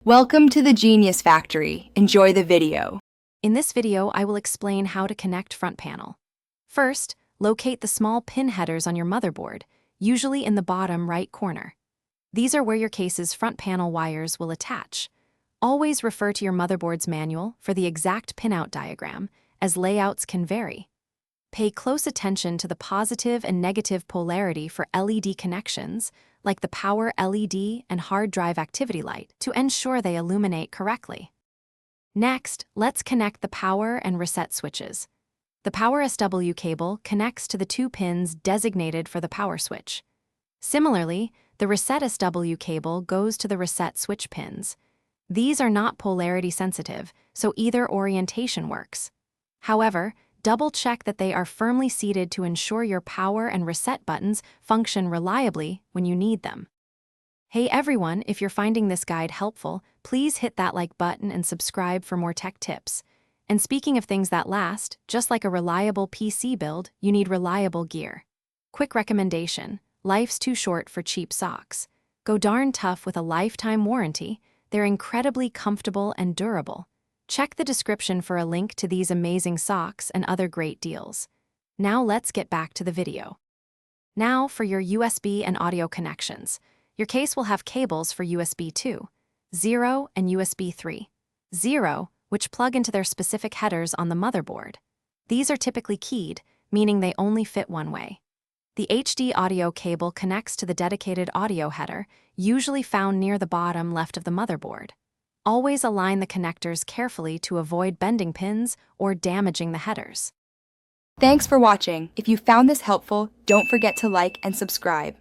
Welcome to the Genius Factory. Enjoy the video. In this video, I will explain how to connect front panel. First, locate the small pin headers on your motherboard, usually in the bottom right corner. These are where your case's front panel wires will attach. Always refer to your motherboard's manual for the exact pinout diagram, as layouts can vary. Pay close attention to the positive and negative polarity for LED connections, like the power LED and hard drive activity light, to ensure they illuminate correctly. Next, let's connect the power and reset switches. The power SW cable connects to the two pins designated for the power switch. Similarly, the reset SW cable goes to the reset switch pins. These are not polarity sensitive, so either orientation works. However, double-check that they are firmly seated to ensure your power and reset buttons function reliably when you need them. Hey everyone, if you're finding this guide helpful, please hit that like button and subscribe for more tech tips. And speaking of things that last, just like a reliable PC build, you need reliable gear. Quick recommendation: life's too short for cheap socks. Go darn tough with a lifetime warranty. They're incredibly comfortable and durable. Check the description for a link to these amazing socks and other great deals. Now let's get back to the video. Now for your USB and audio connections. Your case will have cables for USB 2, 0, and USB 3. 0, which plug into their specific headers on the motherboard. These are typically keyed, meaning they only fit one way. The HD audio cable connects to the dedicated audio header, usually found near the bottom left of the motherboard. Always align the connectors carefully to avoid bending pins or damaging the headers. Thanks for watching. If you found this helpful, don't forget to like and subscribe.